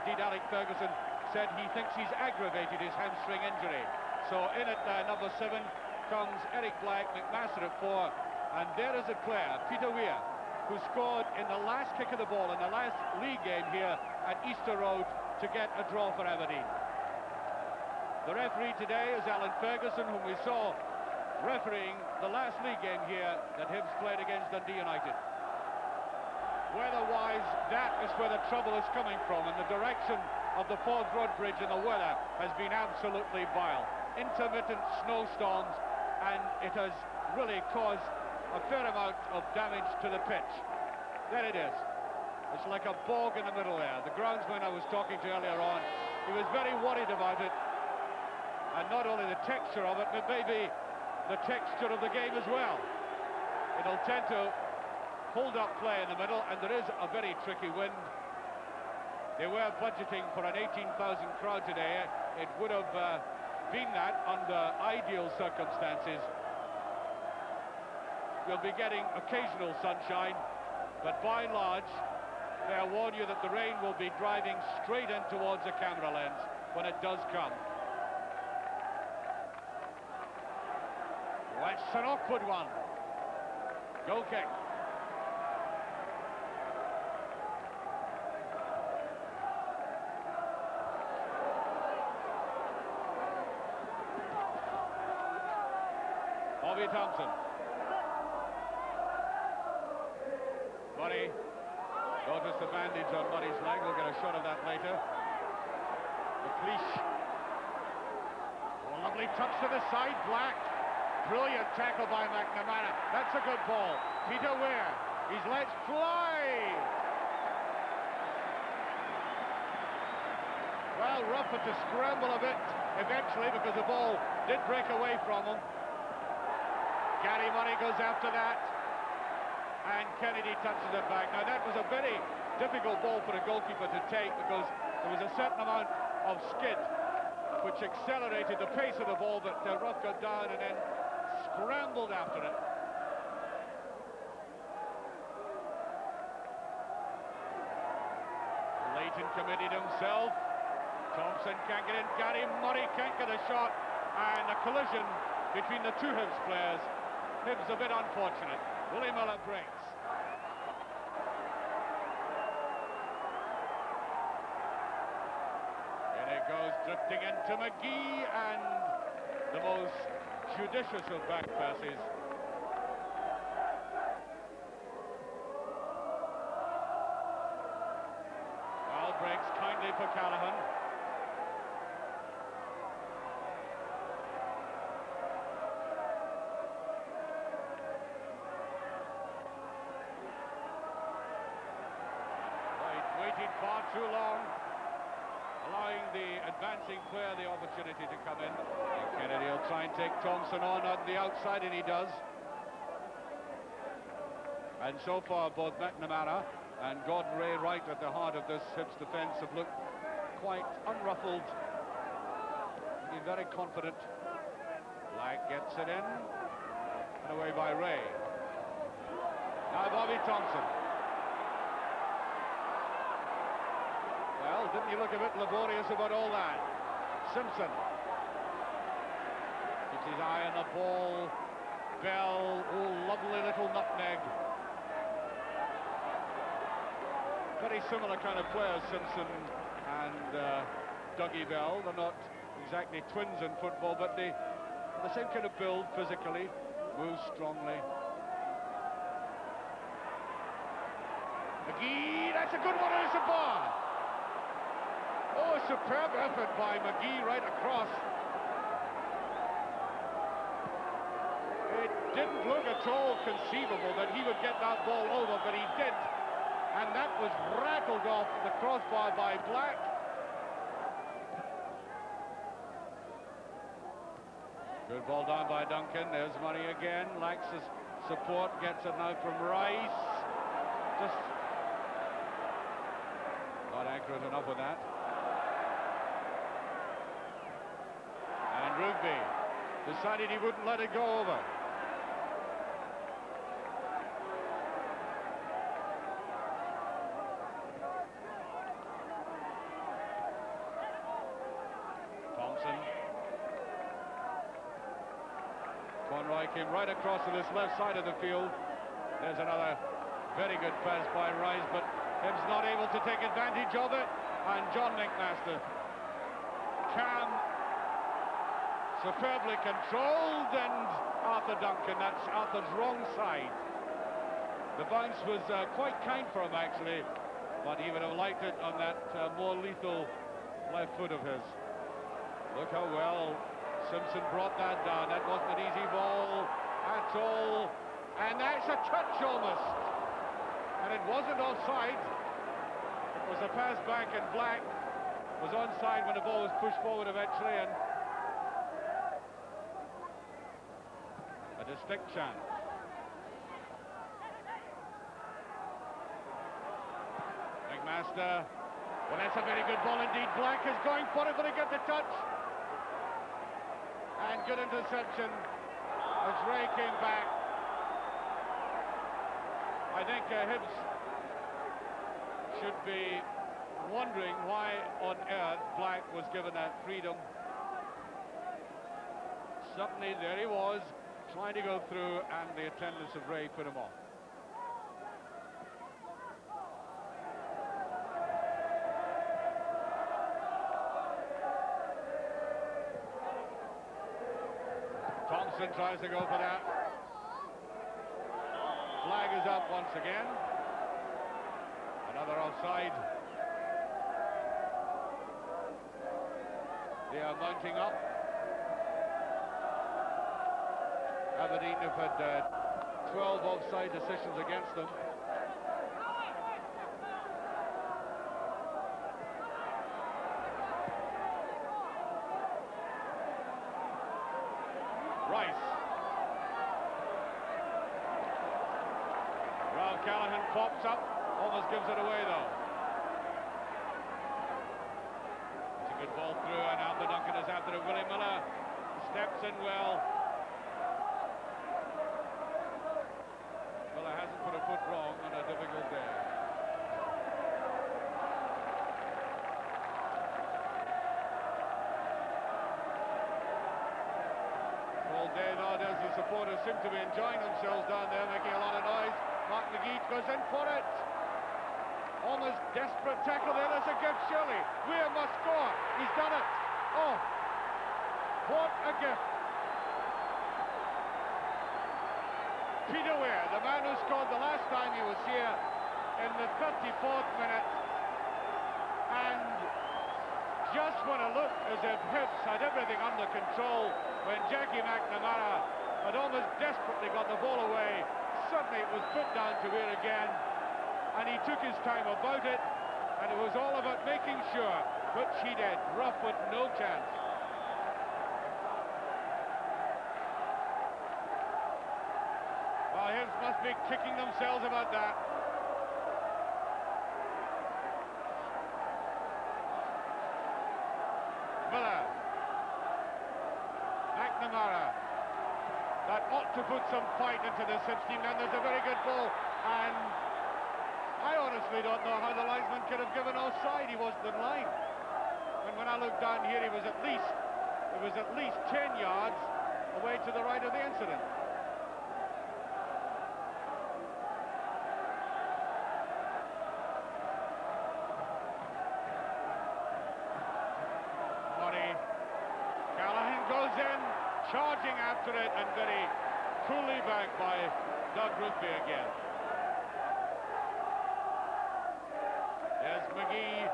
Indeed, Alec Ferguson said he thinks he's aggravated his hamstring injury. So in at number 7 comes Eric Black, McMaster at 4, and there is a player, Peter Weir, who scored in the last kick of the ball in the last league game here at Easter Road to get a draw for Aberdeen. The referee today is Alan Ferguson, whom we saw refereeing the last league game here that Hibs played against Dundee United. Weather-wise, that is where the trouble is coming from, and the direction of the Forth Road Bridge and the weather has been absolutely vile. Intermittent snowstorms, and it has really caused a fair amount of damage to the pitch. There it is. It's like a bog in the middle there. The groundsman I was talking to earlier on, he was very worried about it. And not only the texture of it, but maybe the texture of the game as well. It'll tend to hold up play in the middle, and there is a very tricky wind. They were budgeting for an 18,000 crowd today. It would have been that under ideal circumstances. We'll be getting occasional sunshine, but by and large, may I warn you that the rain will be driving straight in towards the camera lens when it does come. Well, it's an awkward one. Goal kick. Bobby Thompson. Murray notice the bandage on Murray's leg. We'll get a shot of that later. McGhee. Oh, lovely touch to the side. Black. Brilliant tackle by McNamara. That's a good ball. Peter Weir. He's let fly. Well, Ruff had to scramble a bit eventually because the ball did break away from him. Gary Murray goes after that. And Kennedy touches it back. Now, that was a very difficult ball for a goalkeeper to take because there was a certain amount of skid which accelerated the pace of the ball, but Ruff got down and then scrambled after it. Leighton committed himself. Thompson can't get in. Gary Murray can't get a shot. And a collision between the two Hibs players. Hibs a bit unfortunate. Willie Miller breaks. And it goes drifting into McGhee, and the most judicious of back passes. Well, breaks kindly for Callaghan. Far too long, allowing the advancing player the opportunity to come in. And Kennedy will try and take Thompson on the outside, and he does. And so far, both McNamara and Gordon Ray, right at the heart of this Hibs defence, have looked quite unruffled, looking very confident. Black gets it in, and away by Ray. Now Bobby Thompson. Well, didn't he look a bit laborious about all that? Simpson. Keeps his eye on the ball. Bell, oh, lovely little nutmeg. Very similar kind of players, Simpson and Dougie Bell. They're not exactly twins in football, but they have the same kind of build physically, move strongly. McGhee, that's a good one, and it's a bar. Oh, a superb effort by McGhee right across. It didn't look at all conceivable that he would get that ball over, but he did. And that was rattled off the crossbar by Black. Good ball down by Duncan. There's Murray again. Lacks his support. Gets it now from Rice. Just not accurate enough with that. And Rugby decided he wouldn't let it go over. They came right across to this left side of the field. There's another very good pass by Rice, but Hibs not able to take advantage of it. And John McMaster, calm, superbly controlled, and Arthur Duncan, that's Arthur's wrong side. The bounce was quite kind for him, actually, but he would have liked it on that more lethal left foot of his. Look how well Simpson brought that down. That wasn't an easy ball at all, and that's a touch almost. And it wasn't offside. It was a pass back, and Black was onside when the ball was pushed forward eventually, and a distinct chance. McMaster, well, that's a very good ball indeed. Black is going for it, but he get the touch. And good interception as Ray came back. I think Hibs should be wondering why on earth Black was given that freedom. Suddenly there he was, trying to go through, and the attendance of Ray put him off. Thompson tries to go for that. Flag is up once again. Another offside. They are mounting up. Aberdeen have had 12 offside decisions against them. Rice. Ralph Callaghan pops up, almost gives it away though. It's a good ball through, and Arthur Duncan is after it. Willie Miller steps in well. Miller hasn't put a foot wrong on a difficult day. All day now, there's the supporters seem to be enjoying themselves down there, making a lot of noise. Mark McGhee goes in for it. Almost desperate tackle there. There's a gift, surely. Weir must score. He's done it. Oh, what a gift. Peter Weir, the man who scored the last time he was here in the 54th minute. And just when it looked as if Hibs had everything under control, when Jackie McNamara had almost desperately got the ball away, suddenly it was put down to Weir again, and he took his time about it, and it was all about making sure, which he did. Rough with no chance. Well, Hibs must be kicking themselves about that. Miller. McNamara. That ought to put some fight into this Hibs team. Then there's a very good ball, and I honestly don't know how the linesman could have given offside. He wasn't in line. And when I looked down here, it was at least 10 yards away to the right of the incident. Callaghan goes in, charging after it, and very coolly back by Doug Rugby again. There's McGhee.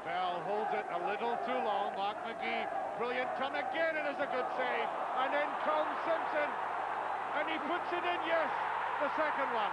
Bell holds it a little too long. Mark McGhee, brilliant turn again, it is a good save. And in comes Simpson, and he puts it in, yes, the second one.